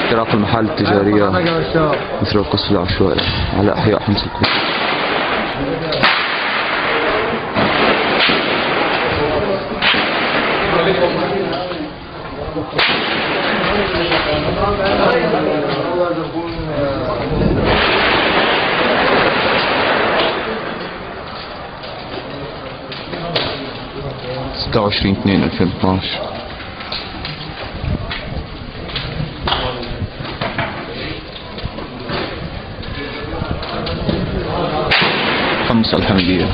اختراق المحال التجارية مثل القصف العشوائي على أحياء حمص الكويت. ستة وعشرين 2/2012. خمس الحمدية.